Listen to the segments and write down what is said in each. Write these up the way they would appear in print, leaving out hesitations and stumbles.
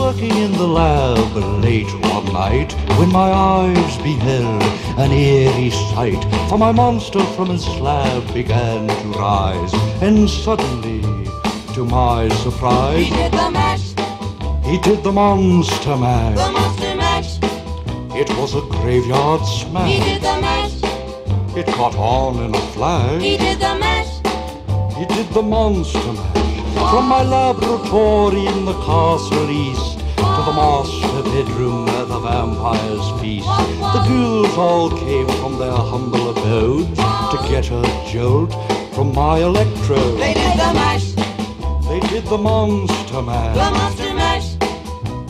working in the lab late one night when my eyes beheld an eerie sight. For my monster from his slab began to rise, and suddenly, to my surprise, he did the mash. He did the monster mash. The monster mash. It was a graveyard smash. He did the mash. It caught on in a flash. He did the mash. He did the monster mash. From my laboratory in the castle east to the master bedroom where the vampires feast, the ghouls all came from their humble abodes to get a jolt from my electrode. They did the mash. They did the monster mash. The monster mash.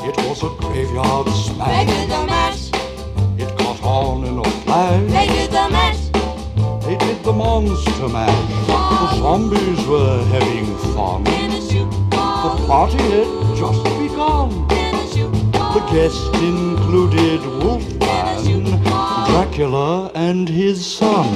It was a graveyard They smash. did the mash. It caught on in a flash. They did the mash. They did the monster mash. The zombies were having fun. In a shoe The ball. party had just begun. In a shoe ball. The guests included Wolfman, Dracula, and his son.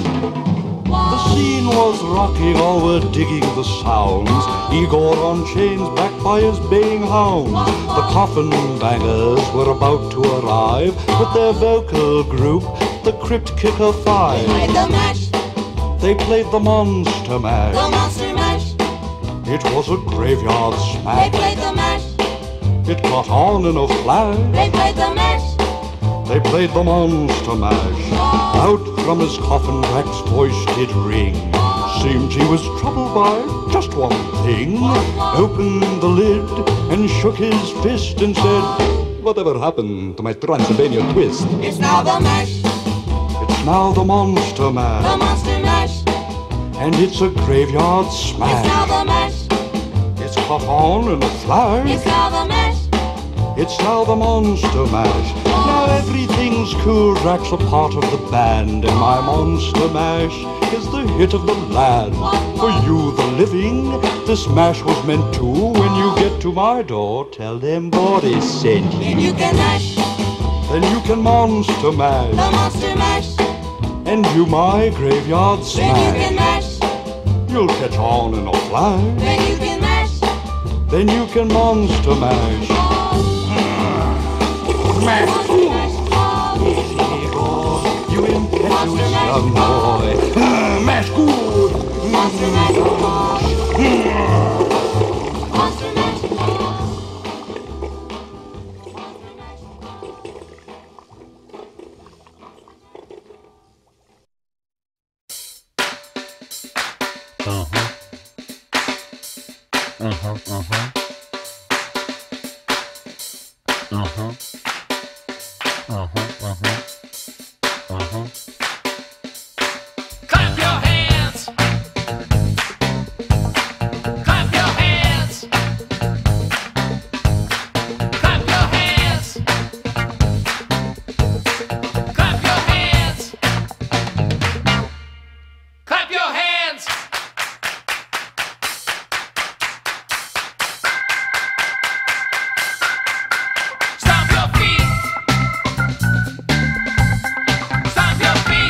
The scene was rocking, all were digging the sounds. Igor on chains, backed by his baying hounds. The coffin bangers were about to arrive with their vocal group, the Crypt Kicker They Five. played the mash. They played the monster The mash. monster mash. It was a graveyard They smash. played the mash. It caught on in a flash. They played the mash. They played the monster mash. Out from his coffin, Drac's voice did ring. Seemed he was troubled by just one thing. Opened the lid and shook his fist and said, "Whatever happened to my Transylvania twist?" It's now the mash. It's now the monster mash. The monster mash. And it's a graveyard It's now smash. the mash. It's caught on in a flash. It's now the mash. It's now the monster mash. Now everything's cool. Drac's a part of the band, and my monster mash is the hit of the land. For you, the living, this mash was meant to. When you get to my door, tell them Boris sent Then you. you can mash. Then you can monster The mash, monster mash. and you my graveyard Then you can smash. mash. You'll catch on in a flash. Then you can mash. Then you can monster mash. Mash. You impetuous young boy. Mash good. Monster mash. Monster mash. Clap your hands. Clap your hands. Clap your hands. Clap your hands. Clap your hands. Stomp your feet. Stomp your feet.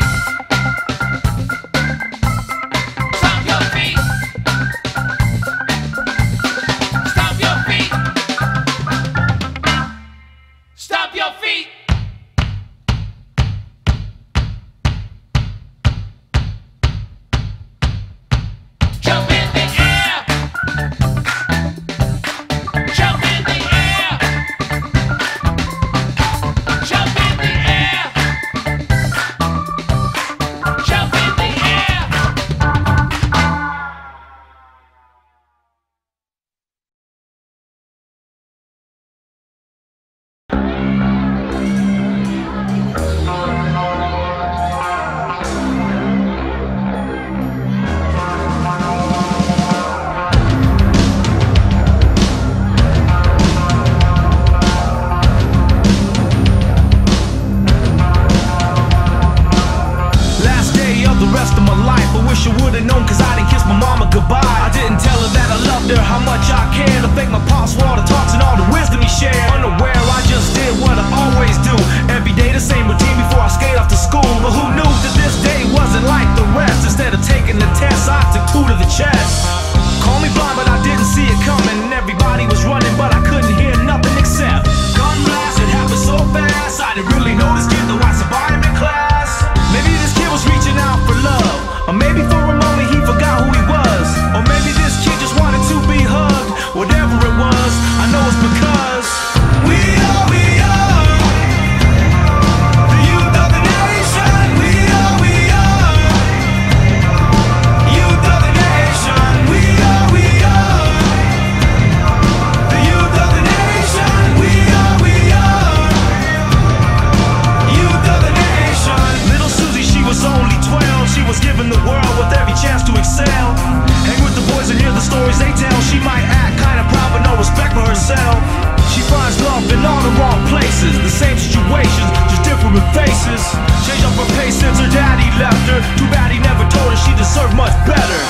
places, the same situations, just different faces. Changed up her pace since her daddy left her. Too bad he never told her she deserved much better.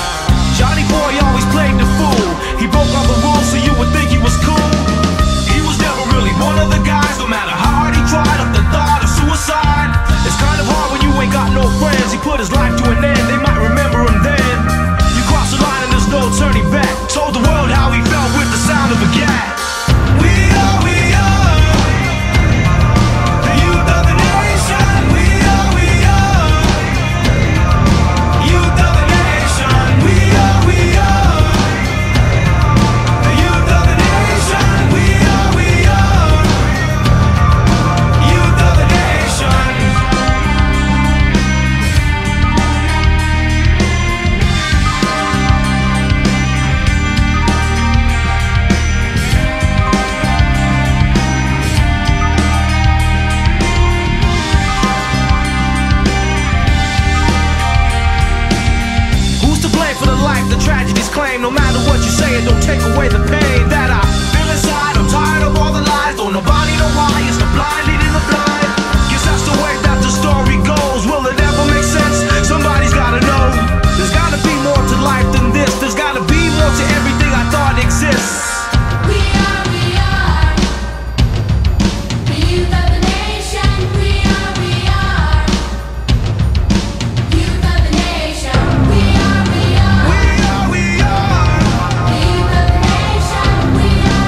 Johnny boy always played the fool. He broke all the rules so you would think he was cool. He was never really one of the guys, no matter how hard he tried, up the thought of suicide. It's kind of hard when you ain't got no friends. He put his life to an end, they might remember him then. You cross the line and there's no turning back. Told the world how he felt with the sound of a gat. We are the youth of the nation. We are youth of the nation. We are the youth of the nation. We are youth of the nation. Who's to blame for the life the tragedies claim? No matter what you say, it don't take away the pain that I feel inside. I'm tired of all the lies, don't nobody know why. It's the blind leading the blind. Guess that's the way that the story goes. Will it ever make sense? Somebody's gotta know. There's gotta be more to life than this. There's gotta be more to everything I thought exists. We are the youth of the nation. We are youth of the nation. We are the youth of the nation. We are youth of the nation. We are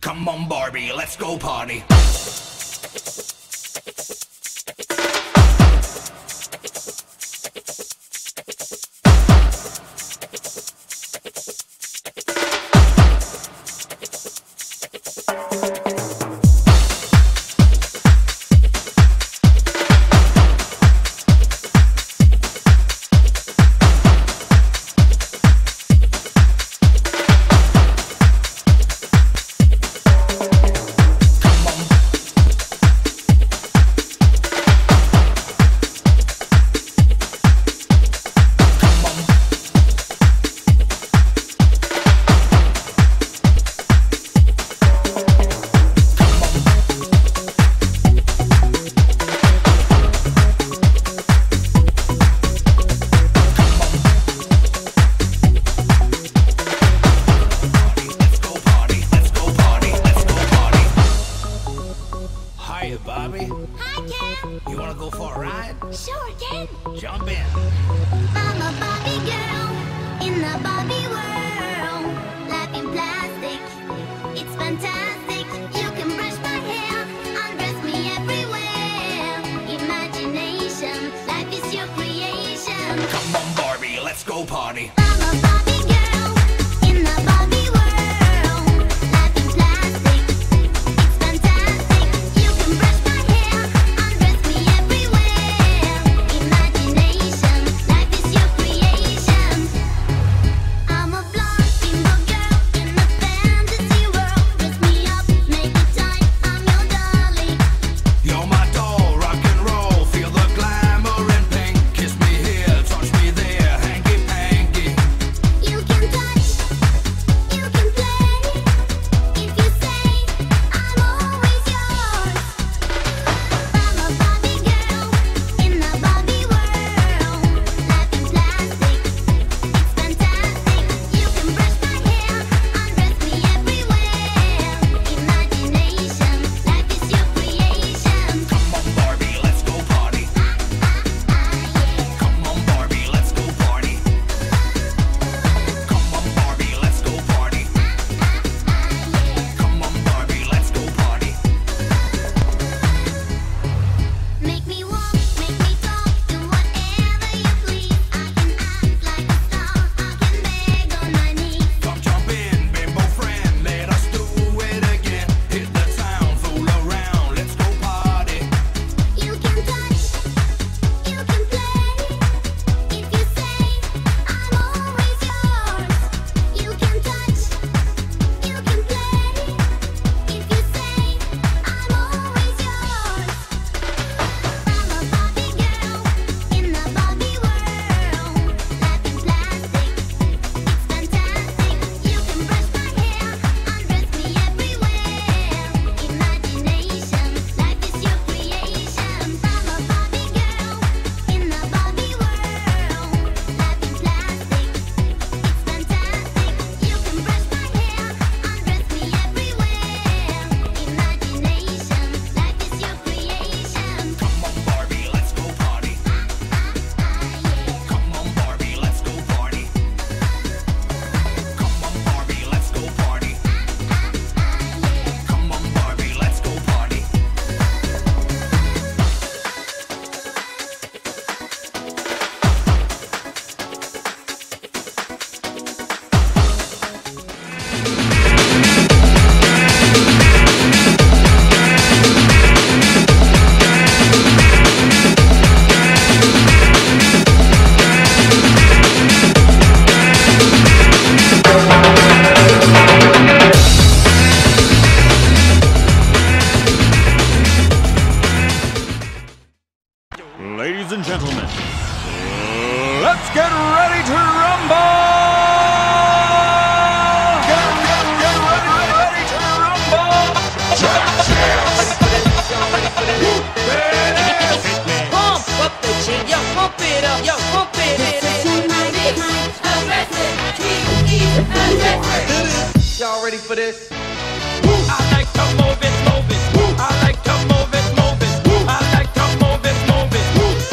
Come on, Barbie, let's go party. ready for this? I like to move it, move it. I like to move it, move it. I like to move it, move it.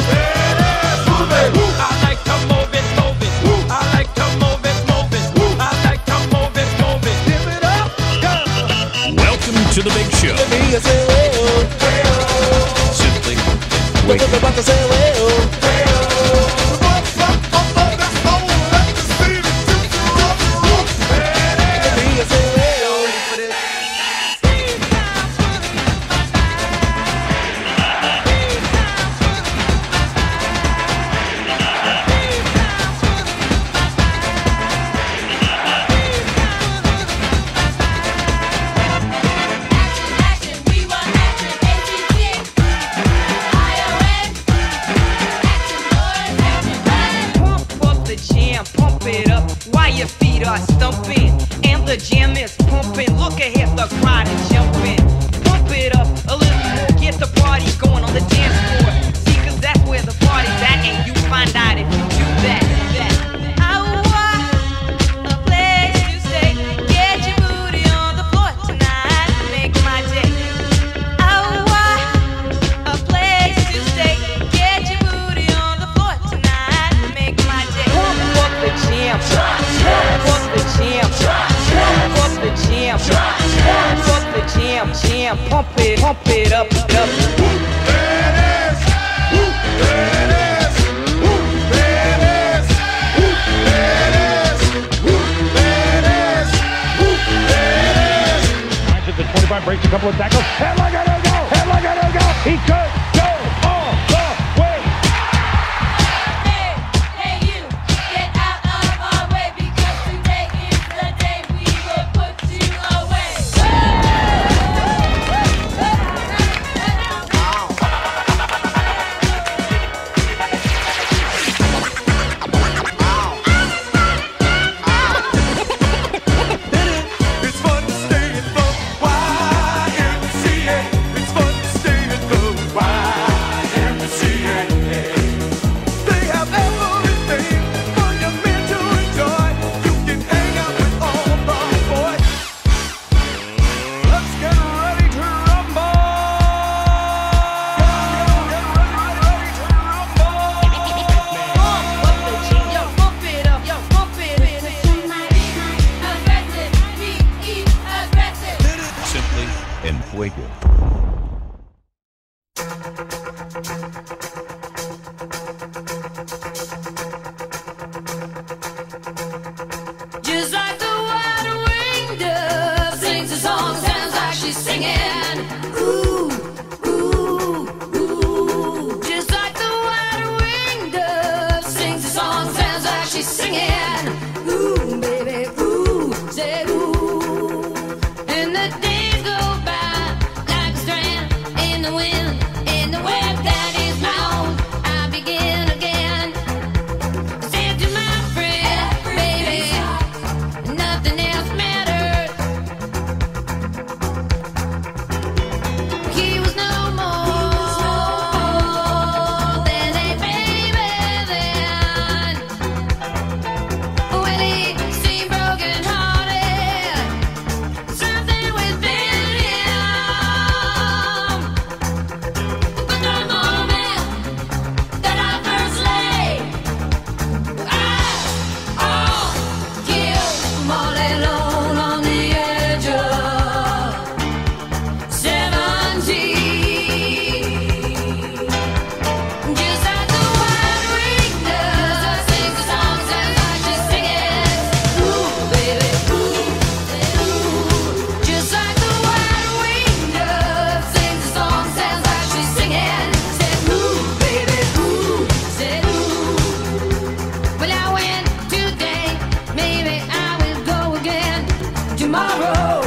Yeah, move it. I like to move it, move it. I like to move it, move it. I like to move it, move it. Give it up, yeah. Welcome to the big show. Simply wake up. Action, we want action, ATT, ION, action, boys, action, Pump up the jam, pump it up while your feet are stumping. And the jam is pumping. Look ahead, the crowd is jumping. Pump it up a little more, get the party going on the dance floor. See, 'cause that's where the party's at, and you find out if you do that. I want a place to stay. Get your booty on the floor tonight, make my day. I want a place to stay. Get your booty on the floor tonight, make my day. Pump up the jam, pump up the jam, pump up the jam, pump up the jam, pump it up, up. The 25 breaks a couple of tackles. Headlock at her go! Headlock at her go! He could go all the way! Hey, hey you, get out of our way because today is the day we will put you away. It's fun to stay at the YMCA. It's fun to stay at the YMCA. They have everything for your men to enjoy. You can hang out with all the boys. Let's get ready to rumble. Get ready to rumble. Pump up the jam, yo, pump it up, yo, pump it up. Aggressive, be aggressive. Simply en fuego. Just like the wide-winged dove sings a song, sounds like she's singing. Ooh, ooh, ooh. Just like the wide-winged dove sings a song, sounds like she's singing. Ooh, baby, ooh, say ooh. And the days go by like a strand in the wind, in the web that is my own. I begin again. Said to my friend, baby, nothing else matters. He was no more than a baby then. Well, he seemed broken hearted, something within him. But the moment that I first laid eyes on you, I'm all alone on the edge of 17. Just like the wide-winged dove sings a song, sounds like she's singing. Ooh, baby, ooh, ooh. Just like the wide-winged dove sings a song, sounds like she's singing. Said ooh, baby, ooh, said ooh. Well, I went today, maybe I will go again tomorrow.